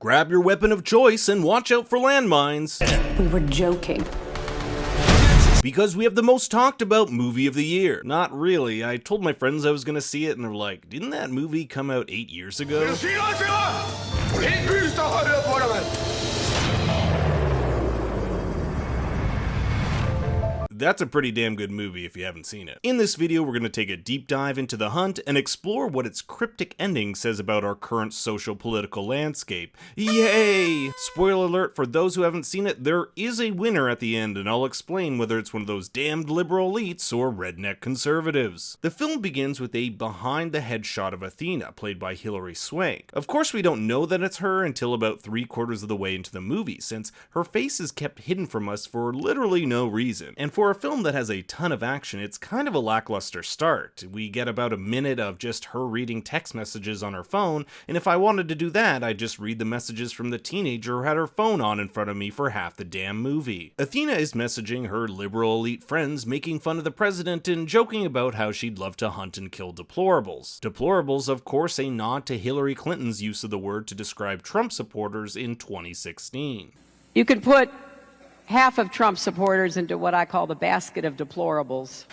Grab your weapon of choice and watch out for landmines. We were joking. Because we have the most talked about movie of the year. Not really. I told my friends I was gonna see it and they're like, didn't that movie come out 8 years ago? That's a pretty damn good movie if you haven't seen it. In this video, we're going to take a deep dive into The Hunt and explore what its cryptic ending says about our current social-political landscape. Yay! Spoiler alert, for those who haven't seen it, there is a winner at the end, and I'll explain whether it's one of those damned liberal elites or redneck conservatives. The film begins with a behind-the-head shot of Athena, played by Hilary Swank. Of course, we don't know that it's her until about 3/4 of the way into the movie, since her face is kept hidden from us for literally no reason. And for a film that has a ton of action, it's kind of a lackluster start. We get about a minute of just her reading text messages on her phone, and if I wanted to do that, I'd just read the messages from the teenager who had her phone on in front of me for half the damn movie. Athena is messaging her liberal elite friends, making fun of the president and joking about how she'd love to hunt and kill deplorables. Deplorables, of course, a nod to Hillary Clinton's use of the word to describe Trump supporters in 2016. You can put half of Trump supporters into what I call the basket of deplorables.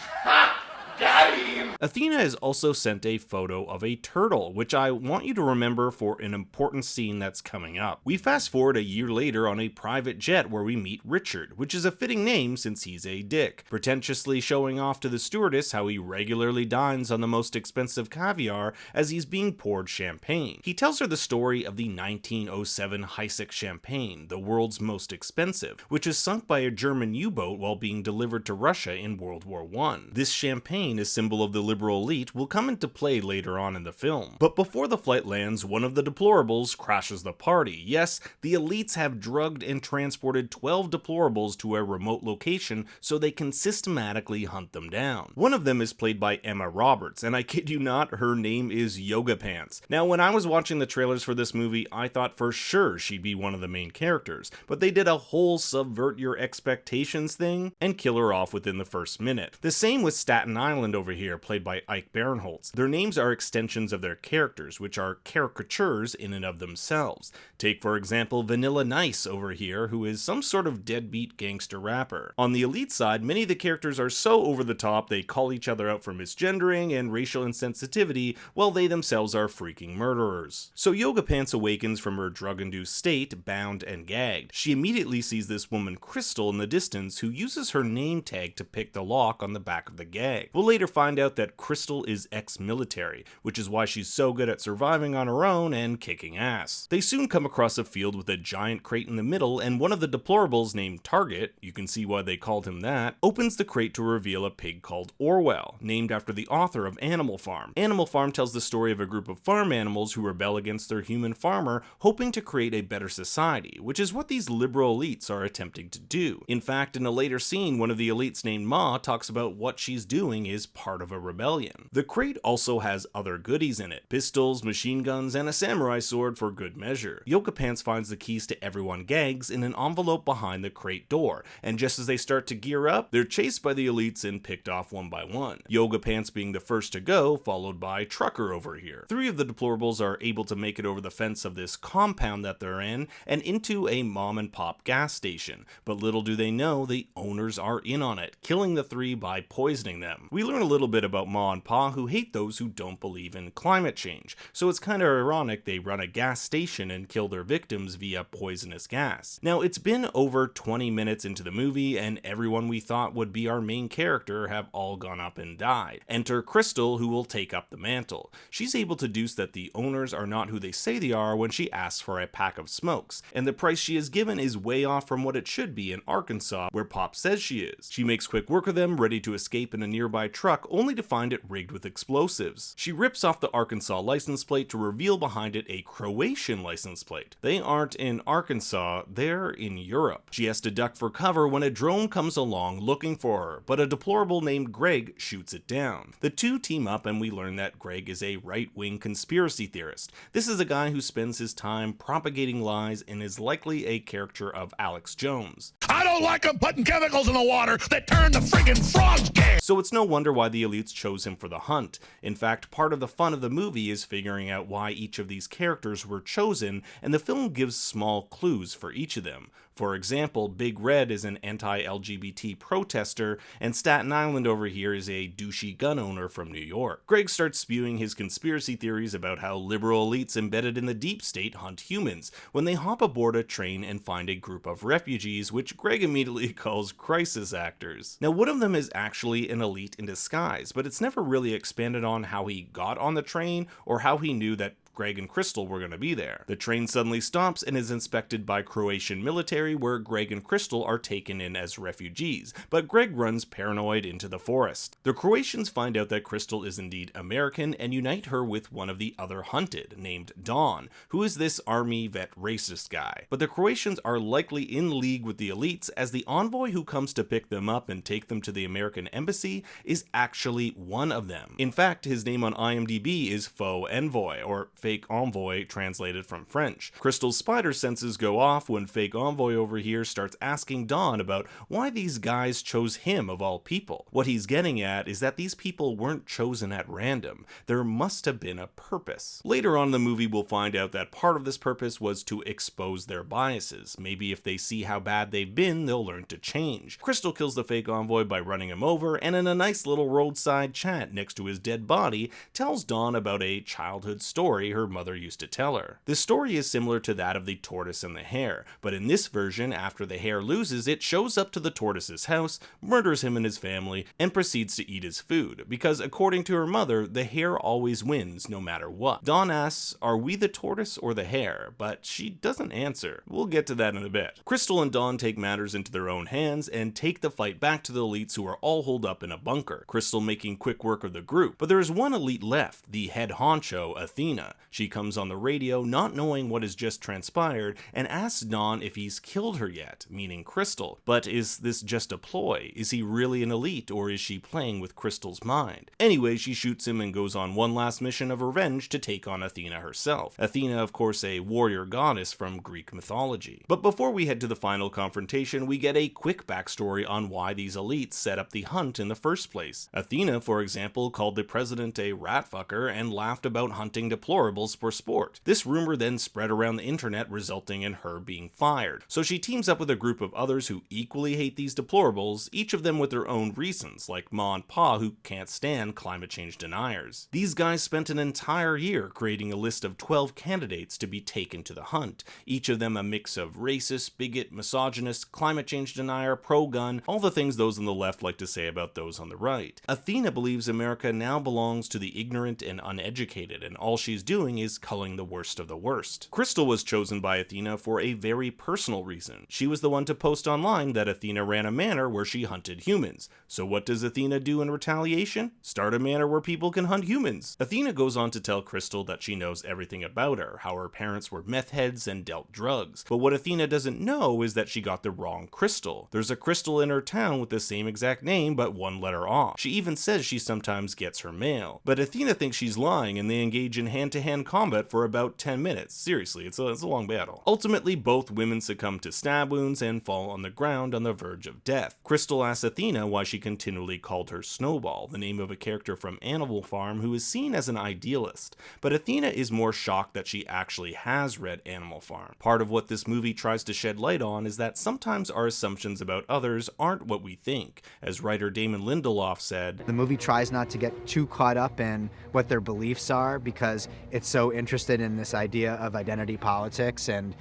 Athena is also sent a photo of a turtle, which I want you to remember for an important scene that's coming up. We fast forward a year later on a private jet where we meet Richard, which is a fitting name since he's a dick, pretentiously showing off to the stewardess how he regularly dines on the most expensive caviar as he's being poured champagne. He tells her the story of the 1907 Heissach champagne, the world's most expensive, which is sunk by a German U-boat while being delivered to Russia in World War I. This champagne is symbol of the liberal elite will come into play later on in the film. But before the flight lands, one of the deplorables crashes the party. Yes, the elites have drugged and transported 12 deplorables to a remote location so they can systematically hunt them down. One of them is played by Emma Roberts, and I kid you not, her name is Yoga Pants. Now, when I was watching the trailers for this movie, I thought for sure she'd be one of the main characters, but they did a whole subvert your expectations thing and kill her off within the first minute. The same with Staten Island over here, played by Ike Barinholtz. Their names are extensions of their characters, which are caricatures in and of themselves. Take, for example, Vanilla Nice over here, who is some sort of deadbeat gangster rapper. On the elite side, many of the characters are so over the top they call each other out for misgendering and racial insensitivity, while they themselves are freaking murderers. So Yoga Pants awakens from her drug-induced state, bound and gagged. She immediately sees this woman Crystal in the distance, who uses her name tag to pick the lock on the back of the gag. We'll later find out that Crystal is ex-military, which is why she's so good at surviving on her own and kicking ass. They soon come across a field with a giant crate in the middle, and one of the deplorables named Target, you can see why they called him that, opens the crate to reveal a pig called Orwell, named after the author of Animal Farm. Animal Farm tells the story of a group of farm animals who rebel against their human farmer, hoping to create a better society, which is what these liberal elites are attempting to do. In fact, in a later scene, one of the elites named Ma talks about what she's doing is part of a rebellion. The crate also has other goodies in it: pistols, machine guns, and a samurai sword for good measure. Yoga Pants finds the keys to everyone gags in an envelope behind the crate door, and just as they start to gear up, they're chased by the elites and picked off one by one. Yoga Pants being the first to go, followed by Trucker over here. 3 of the deplorables are able to make it over the fence of this compound that they're in and into a mom and pop gas station, but little do they know the owners are in on it, killing the 3 by poisoning them. We learn a little bit about Ma and Pa, who hate those who don't believe in climate change, so it's kind of ironic they run a gas station and kill their victims via poisonous gas. Now, it's been over 20 minutes into the movie, and everyone we thought would be our main character have all gone up and died. Enter Crystal, who will take up the mantle. She's able to deduce that the owners are not who they say they are when she asks for a pack of smokes, and the price she is given is way off from what it should be in Arkansas, where Pop says she is. She makes quick work of them, ready to escape in a nearby truck, only to find it rigged with explosives. She rips off the Arkansas license plate to reveal behind it a Croatian license plate. They aren't in Arkansas, they're in Europe. She has to duck for cover when a drone comes along looking for her, but a deplorable named Greg shoots it down. The two team up and we learn that Greg is a right-wing conspiracy theorist. This is a guy who spends his time propagating lies and is likely a character of Alex Jones. I don't like them putting chemicals in the water that turn the friggin' frogs gay. So it's no wonder why the elites chose him for the hunt. In fact, part of the fun of the movie is figuring out why each of these characters were chosen, and the film gives small clues for each of them. For example, Big Red is an anti-LGBT protester, and Staten Island over here is a douchey gun owner from New York. Greg starts spewing his conspiracy theories about how liberal elites embedded in the deep state hunt humans, when they hop aboard a train and find a group of refugees, which Greg immediately calls crisis actors. Now, one of them is actually an elite in disguise, but it's never really expanded on how he got on the train or how he knew that Greg and Crystal were going to be there. The train suddenly stops and is inspected by Croatian military, where Greg and Crystal are taken in as refugees, but Greg runs paranoid into the forest. The Croatians find out that Crystal is indeed American and unite her with one of the other hunted, named Dawn, who is this army vet racist guy. But the Croatians are likely in league with the elites, as the envoy who comes to pick them up and take them to the American embassy is actually one of them. In fact, his name on IMDb is Faux Envoy, or Fake Envoy translated from French. Crystal's spider senses go off when Fake Envoy over here starts asking Dawn about why these guys chose him of all people. What he's getting at is that these people weren't chosen at random. There must have been a purpose. Later on in the movie, we'll find out that part of this purpose was to expose their biases. Maybe if they see how bad they've been, they'll learn to change. Crystal kills the Fake Envoy by running him over, and in a nice little roadside chat next to his dead body, tells Dawn about a childhood story her mother used to tell her. This story is similar to that of the tortoise and the hare, but in this version, after the hare loses, it shows up to the tortoise's house, murders him and his family, and proceeds to eat his food, because according to her mother, the hare always wins no matter what. Dawn asks, are we the tortoise or the hare? But she doesn't answer. We'll get to that in a bit. Crystal and Dawn take matters into their own hands and take the fight back to the elites, who are all holed up in a bunker, Crystal making quick work of the group. But there is one elite left, the head honcho, Athena. She comes on the radio, not knowing what has just transpired, and asks Dawn if he's killed her yet, meaning Crystal. But is this just a ploy? Is he really an elite, or is she playing with Crystal's mind? Anyway, she shoots him and goes on one last mission of revenge to take on Athena herself. Athena, of course, a warrior goddess from Greek mythology. But before we head to the final confrontation, we get a quick backstory on why these elites set up the hunt in the first place. Athena, for example, called the president a rat fucker and laughed about hunting deplorables for sport. This rumor then spread around the internet, resulting in her being fired. So she teams up with a group of others who equally hate these deplorables, each of them with their own reasons, like Ma and Pa, who can't stand climate change deniers. These guys spent an entire year creating a list of 12 candidates to be taken to the hunt, each of them a mix of racist, bigot, misogynist, climate change denier, pro-gun, all the things those on the left like to say about those on the right. Athena believes America now belongs to the ignorant and uneducated, and all she's doing is culling the worst of the worst. Crystal was chosen by Athena for a very personal reason. She was the one to post online that Athena ran a manor where she hunted humans. So what does Athena do in retaliation? Start a manor where people can hunt humans. Athena goes on to tell Crystal that she knows everything about her, how her parents were meth heads and dealt drugs. But what Athena doesn't know is that she got the wrong Crystal. There's a Crystal in her town with the same exact name but one letter off. She even says she sometimes gets her mail. But Athena thinks she's lying, and they engage in hand-to-hand combat for about 10 minutes. Seriously, it's a long battle. Ultimately, both women succumb to stab wounds and fall on the ground on the verge of death. Crystal asks Athena why she continually called her Snowball, the name of a character from Animal Farm who is seen as an idealist. But Athena is more shocked that she actually has read Animal Farm. Part of what this movie tries to shed light on is that sometimes our assumptions about others aren't what we think. As writer Damon Lindelof said, the movie tries not to get too caught up in what their beliefs are because it's so interested in this idea of identity politics and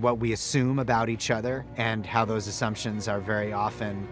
what we assume about each other, and how those assumptions are very often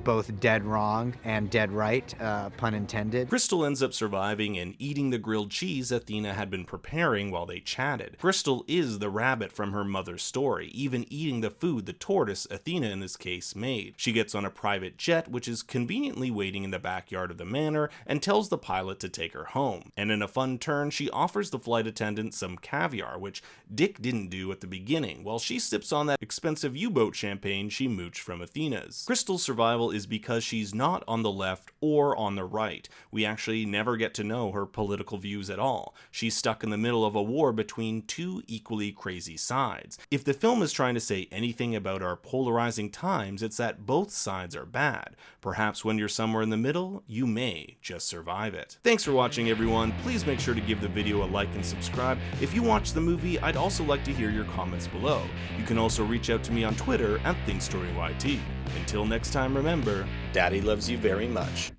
both dead wrong and dead right, pun intended. Crystal ends up surviving and eating the grilled cheese Athena had been preparing while they chatted. Crystal is the rabbit from her mother's story, even eating the food the tortoise, Athena in this case, made. She gets on a private jet, which is conveniently waiting in the backyard of the manor, and tells the pilot to take her home. And in a fun turn, she offers the flight attendant some caviar, which Dick didn't do at the beginning, while she sips on that expensive U-boat champagne she mooched from Athena's. Crystal survives survival is because she's not on the left or on the right. We actually never get to know her political views at all. She's stuck in the middle of a war between two equally crazy sides. If the film is trying to say anything about our polarizing times, it's that both sides are bad. Perhaps when you're somewhere in the middle, you may just survive it. Thanks for watching, everyone. Please make sure to give the video a like and subscribe. If you watch the movie, I'd also like to hear your comments below. You can also reach out to me on Twitter @ThinkStoryYT. Until next time, remember, Daddy loves you very much.